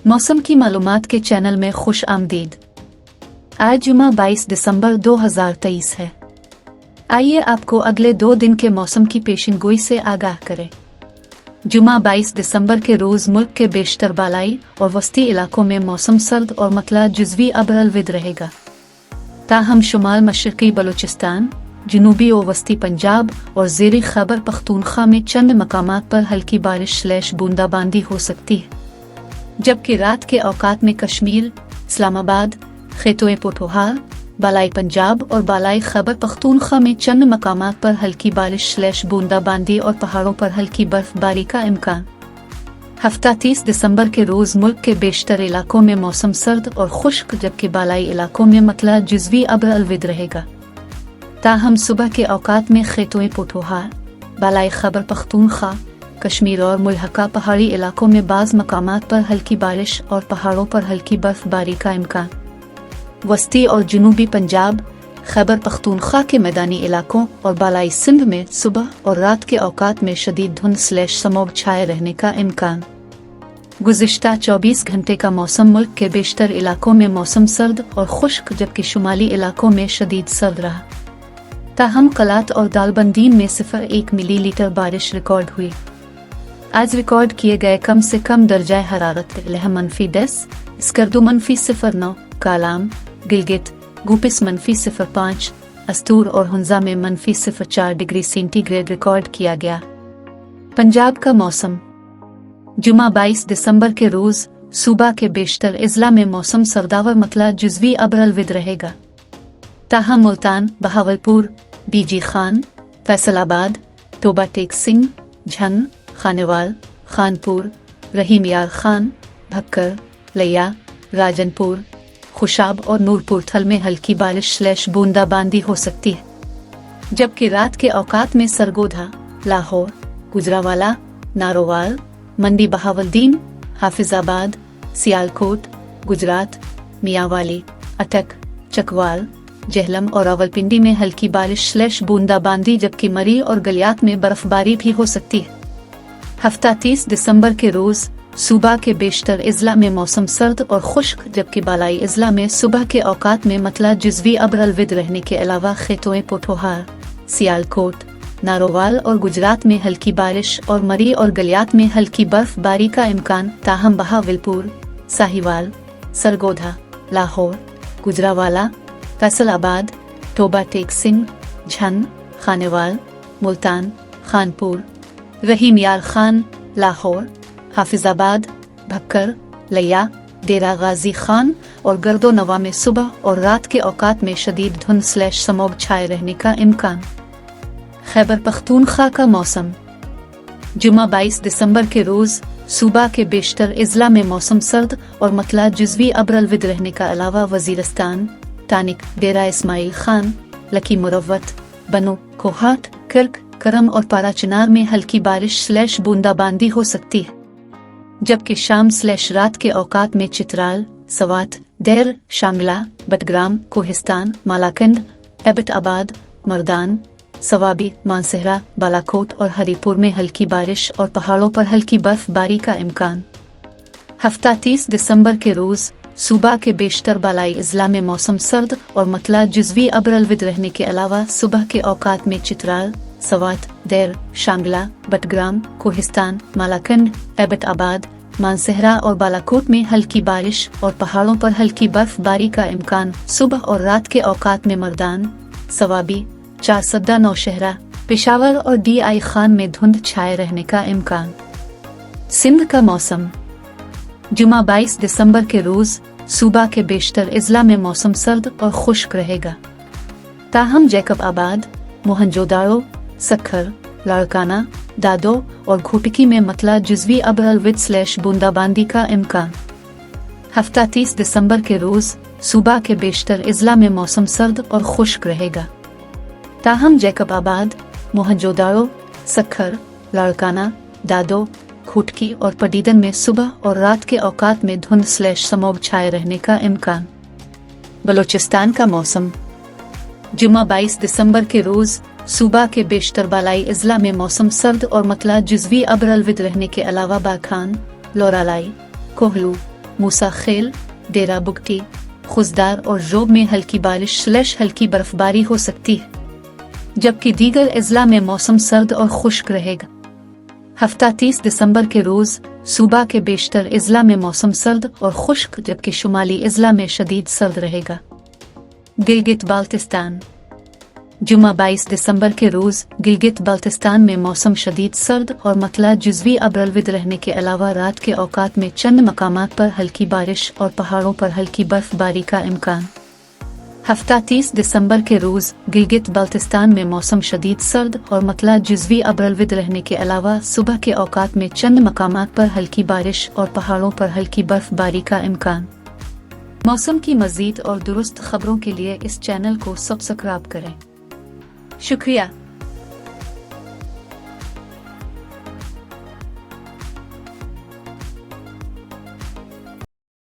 मौसम की मालूमात के चैनल में खुश आमदीद। आज जुमा 22 दिसंबर 2023 है। आइए आपको अगले 2 दिन के मौसम की पेशिनगोई से आगाह करें। जुमा 22 दिसंबर के रोज़ मुल्क के बेशतर बालाई और वस्ती इलाकों में मौसम सर्द और मतला जुज़वी अबरलविद रहेगा। ताहम शुमाल मशरक़ी बलूचिस्तान, जनूबी और वस्ती पंजाब और ज़ेरी खैबर पख्तूनख्वा में चंद मकामात पर हल्की बारिश बूंदाबांदी हो सकती है, जबकि रात के औकात में कश्मीर, इस्लामाबाद, खैतोए पोठोहार, बालाई पंजाब और बालाई खैबर पख्तूनख्वा में चंद मकामात पर हल्की बारिश बूंदाबांदी और पहाड़ों पर हल्की बर्फबारी का इम्कान। हफ्ता 30 दिसंबर के रोज़ मुल्क के बेशतर इलाकों में मौसम सर्द और खुश्क, जबकि बालाई इलाकों में मतला जुज़वी अबरलविद रहेगा। ताहम सुबह के औकात में खैतोए पोठोहार, बालाई खैबर पख्तूनख्वा, कश्मीर और मुल्हका पहाड़ी इलाकों में बाज़ मकामात पर हल्की बारिश और पहाड़ों पर हल्की बर्फबारी का इम्कान। वस्ती और जनूबी पंजाब, खैबर पख्तूनख्वा के मैदानी इलाकों और बालाई सिंध में सुबह और रात के औकात में शदीद धुंध/स्मॉग छाए रहने का इम्कान। गुज़िश्ता 24 घंटे का मौसम मुल्क के बेशतर इलाकों में मौसम सर्द और खुश्क, जबकि शुमाली इलाकों में शदीद सर्द रहा। ताहम कलात और दालबंदीन में 0.1 मिलीलीटर बारिश रिकॉर्ड हुई। आज रिकॉर्ड किए गए कम से कम दर्जाए हरारत लह -10, स्कर्दू -0.9, कालाम, गिलगित, गुपिस -0.5, अस्तूर और हुंजा में -0.4 डिग्री सेंटीग्रेड रिकॉर्ड किया गया। पंजाब का मौसम। जुमा 22 दिसंबर के रोज़ सूबा के बेशतर इज़ला में मौसम सर्दावर मतला जुज़वी अबरलविद रहेगा। ताहम मुल्तान, बहावलपुर, बीजी खान, फैसलाबाद, तोबा टेक सिंह, झन, खानेवाल, खानपुर, रहीम यार खान, भक्कर, लिया, राजनपुर, खुशाब और नूरपुर थल में हल्की बारिश बूंदाबांदी हो सकती है, जबकि रात के औकात में सरगोधा, लाहौर, गुजरावाला, नारोवाल, मंडी बहावलदीन, हाफिजाबाद, सियालकोट, गुजरात, मियांवाली, अटक, चकवाल, जहलम और रावलपिंडी में हल्की बारिश बूंदाबांदी, जबकि मरी और गलियात में बर्फबारी भी हो सकती है। हफ्ता 30 दिसंबर के रोज़ सूबा के बेशतर इज़ला में मौसम सर्द और खुश्क, जबकि बालाई इज़ला में सुबह के औकात में मतला जुज़वी अबरलविद रहने के अलावा खैतोए पोठोहार, सियालकोट, नारोवाल और गुजरात में हल्की बारिश और मरी और गलियात में हल्की बर्फबारी का इम्कान। ताहम बहावलपुर, साहिवाल, सरगोधा, लाहौर, गुजरावाला, फैसलाबाद, तोबा टेक सिंह, झन, खानेवाल, मुल्तान, खानपुर, रहीम यार खान, लाहौर, हाफिजाबाद, भक्कर, लिया, डेरा गाजी खान और गर्दो नवा में सुबह और रात के औकात में शदीद धुंध/स्मॉग छाए रहने का इम्कान। खैबर पख्तूनख्वा का मौसम। जुमा 22 दिसंबर के रोज़ सूबा के बेशतर इज़ला में मौसम सर्द और मतला जुज़वी अबरलविद रहने का अलावा वज़ीरस्तान, तानिक, डेरा इस्माइल खान, लकी मुरव्वत, बनो, कोहाट, किर्क, करम और पाराचनार में हल्की बारिश बूंदाबांदी हो सकती है, जबकि शाम/रात के औकात में चित्राल, सवात, देर, शामिला, बटग्राम, कोहिस्तान, मालाकंड, एबटाबाद, मर्दान, सवाबी, मानसहरा, बालाकोट और हरीपुर में हल्की बारिश और पहाड़ों पर हल्की बर्फबारी का इम्कान। हफ्ता 30 दिसंबर के रोज़ सूबा के बेशतर बालाई इज़ला में मौसम सर्द और मतला जुज़वी अबरलविद रहने के अलावा सुबह के औकात में चित्राल, सवात, देर, शामिला, बटग्राम, कोहिस्तान, मालाकंड, एबटाबाद, मानसहरा और बालाकोट में हल्की बारिश और पहाड़ों पर हल्की बर्फबारी का इम्कान। सुबह और रात के औकात में मर्दान, सवाबी, चारसद्दा, नौशहरा, पेशावर और DI खान में धुंध छाए रहने का इम्कान। सिंध का मौसम। जुमा 22 दिसंबर के रोज़ सूबा के बेशतर इज़ला में मौसम सर्द और खुश्क रहेगा। ताहम जैकब आबाद, मोहनजोदाड़ो, सखर, लाड़काना, दादो और घोटकी में मतला जुज़वी अबरलविद बूंदाबांदी का इम्कान। हफ्ता 30 दिसंबर के रोज़ सूबा के बेशतर इज़ला में मौसम सर्द और खुश्क रहेगा। ताहम जैकब आबाद, मोहनजोदाड़ो, सखर, लाड़काना, दादो, घोटकी और पडीदन में सुबह और रात के औकात में धुंध/स्मॉग छाए रहने का इम्कान। बलोचिस्तान का मौसम। जुमा 22 दिसंबर के रोज़ सूबा के बेशतर बालाई इज़ला में मौसम सर्द और मतला जुज़वी अबरलविद रहने के अलावा बाखान, लोरालाई, कोहलू, موسا خیل، ڈیرہ بگٹی، خزدار اور ژوب میں ہلکی بارش / ہلکی برفباری ہو سکتی ہے، جبکہ دیگر اضلاع میں موسم سرد اور خشک رہے گا۔ ہفتہ 30 دسمبر کے روز صوبہ کے بیشتر اضلاع میں موسم سرد اور خشک جبکہ شمالی اضلاع میں شدید سرد رہے گا۔ گلگت بلتستان، جمعہ 22 دسمبر کے روز گلگت بلتستان میں موسم شدید سرد اور مطلع جزوی ابرالود رہنے کے علاوہ رات کے اوقات میں چند مقامات پر ہلکی بارش اور پہاڑوں پر ہلکی برف باری کا امکان۔ ہفتہ 30 دسمبر کے روز گلگت بلتستان میں موسم شدید سرد اور مطلع جزوی ابرالود رہنے کے علاوہ صبح کے اوقات میں چند مقامات پر ہلکی بارش اور پہاڑوں پر ہلکی برف باری کا امکان۔ موسم کی مزید اور درست خبروں کے لیے اس چینل کو سبسکرائب کریں۔ شکریہ۔